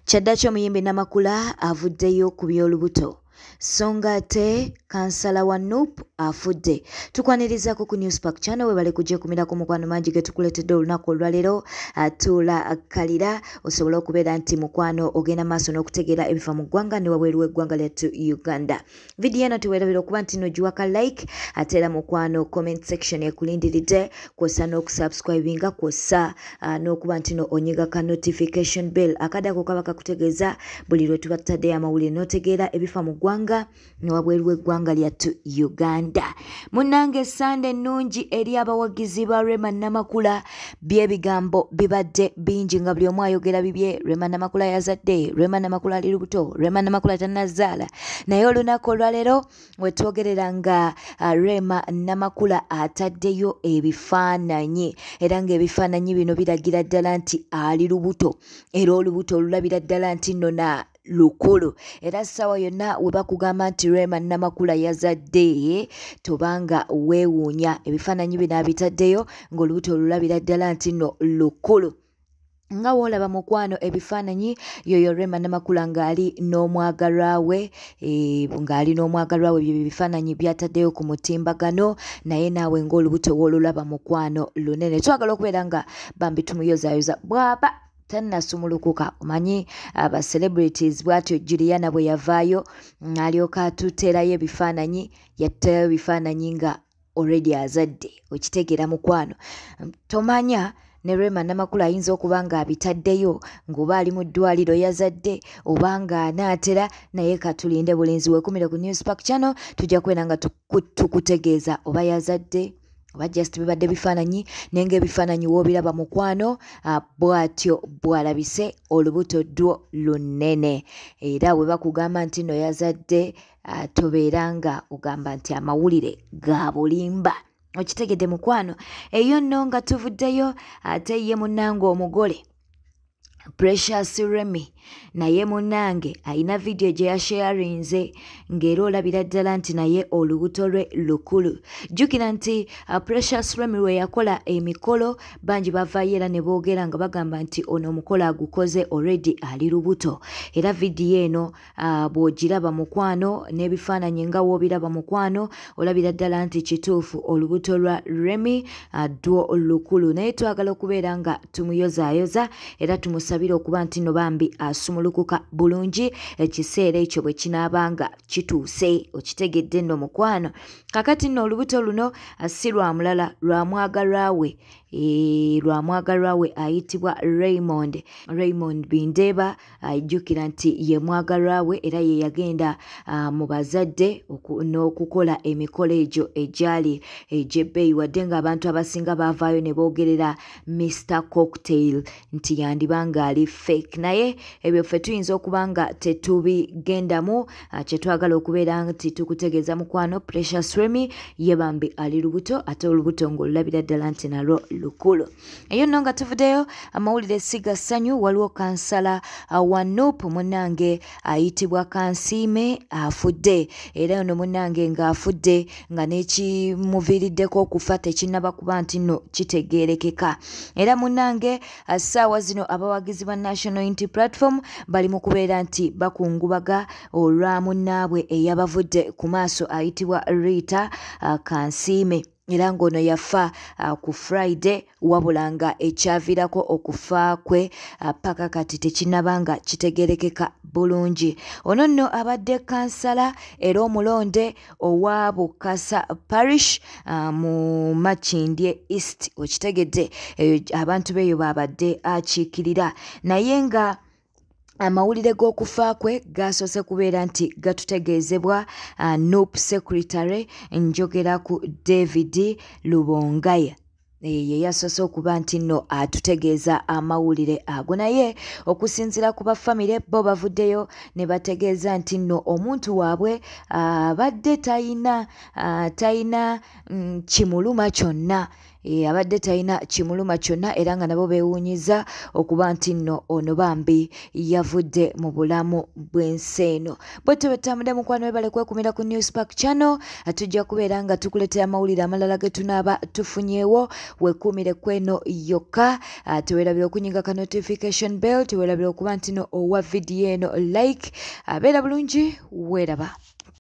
Kyaddaaki omuyimbi Namakula avuddeyo ku by'olubuto. Songa ate kansala wa Nuupu afudde. Tukwanirizaako ku Newspark Channel webale kujja kumirako mukwano mangi ge tukuleetedde olunaku olwaleero. Tuula kalira osobola okubeera nti mukwano ogenda maaso n'okutegeera ebifa mu ggwanga ne wabweru w'eggwanga lyattu Uganda. Vidiyo eno tuweerabira okuba nti n'ogiwaka like ate era mukwano comment section ekulindiridde kwossa n'okusubscribinga kwossa n'okuba nti no onyiga ka notification bell akadako kaba kakutegeeza buli lwe tuba tutaddeyo amawulire n'otegeera ebifa mu ggwanga ne wabweru w'eggwanga lyattu Uganda. Munnange Sande nnungi eri abawagizi ba Rema Namakula by'ebigambo bibadde bingi nga buli omu ayogera bibye. Rema Namakula yazadde, Rema Namakula ali lubuto, Rema Namakula tannazaala. Naye olunaku olwaleero we twogerera nga Rema Namakula ataddeyo ebifaananyi era ng'ebifaananyi bino biragira ddala nti ali lubuto era olubuto olulabira ddala nti nno na lukulu era ssaawa yonna we bakugamba nti Rema Namakula yazadde tobanga weewuunya. Ebifaananyi bino abitaddeyo ng'olubuto olulabira ddala nti nno lukulu. Nga woolaba mukwano ebifaananyi yoyo Rema Namakula ng'ali n'omwagalwa we bye bifaananyi byataddeyo ku mutimbagano naye naawe ng'olubuto woolulaba mukwano lunene. Twagala okubeera nga bambi tumuyozaayoza bw'aba tannasumulukuka. Omanyi aba celebrities bwatyo Juliana bwe yavaayo alyoka atuteerayo ebifaananyi yattirayo ebifaananyi nga already azadde. Okitegeera mukwano tomanya ne Rema Namakula ayinza okuba nga abitaddeyo ng'oba ali mu ddwaliro yazadde oba ng'anaatera naye katulinde bulinzi weekumire ku Newspark Channel tujja kubeera nga tukutegeeza oba yazadde oba just bibadde bifaananyi naye ng'ebifaananyi woobiraba mukwano bw'atyo bw'alabise olubuto ddwo lunene era we bakugamba nti nno yazadde tobeera nga ogamba nti amawulire ga bulimba. Okitegedde mukwano eyo nno nga tuvuddeyo ate ye munnange omugole Precious Remy naye munnange alina vidiyo gye yasharinze ng'era olabira ddala nti naye olubuto lwe lukulu. Jjukira nti Precious Remy lwe yakola emikolo bangi bavaayo era ne boogera nga bagamba nti ono omukolo agukoze already ali lubuto era vidiyo eno bw'ogiraba mukwano n'ebifaananyi nga woobiraba mukwano olabira ddala nti kituufu olubuto lwa Remy ddwo lukulu naye twagala okubeera nga tumuyozaayoza era tumusabira okuba nti no bambi asumulukuka bulungi ekiseera ekyo bwe kinaabanga kituuse. Okitegedde nno mukwano kakati nno olubuto luno si lwa mulala lwa mwagalwa we ayitibwa Raymond Bindeeba ajjukira nti ye mwagalwa we era ye yagenda mu bazadde n'okukola emikolo egyo egyali egy'ebbeeyi wadde ng'abantu abasinga baavaayo ne boogerera Mr Cocktail nti yandibanga ali fake naye ebyo ffe tuyinza okuba nga tetubigendamu. Kye twagala okubeera nti tukutegeeza mukwano Precious Remy ye bambi ali lubuto ate olubuto ng'olulabira ddala nti nalwo lukulu. Eyo nno nga tuvuddeyo amawulire siga ssanyu waliwo kansala wa Nuupu munnange ayitibwa Kansiime afudde era ono munnange ng'afudde nga n'ekimuviiriddeko okufa tekinnaba kuba nti nno kitegeerekeka era munnange ssaawa zino abawagizi ba National Unity Platform bali mu kubeera nti bakungubaga olwa munnaabwe eyabavudde ku maaso ayitibwa Rita Kansiime era ng'ono yafa ku Friday wabula nga ekyaviirako okufa kwe paka kati tekinnabanga kitegeerekeka bulungi. Ono nno abadde kansala era omulonde owa Bukasa Parish mu Makindye East. Okitegedde abantu beeyo babadde akiikirira naye nga amawulire g'okufa kwe gasoose kubeera nti gatutegeezebwa Nuupu Secretary njogera ku David Lubongaya ye yasoose okuba nti nno atutegeeza amawulire ago naye okusinziira ku bafamire bo bavuddeyo ne bategeeza nti nno omuntu waabwe abadde talina kimuluma kyonna abadde talina kimuluma kyonna era nga nabo beewuunyiza okuba nti nno ono bambi yavudde mu bulamu bw'ensi eno. Bwetyo betambudde mukwano webale kwekumira ku Newspark Channel, tujja kubeera nga tukuleetera amawulire amalala ge tunaaba tufunyeewo. Weekuumire kweno yokka, teweerabira okunyiga ka notification bell, teweerabira okuba nti no owa vidiyo eno like. Abeera bulungi, weeraba.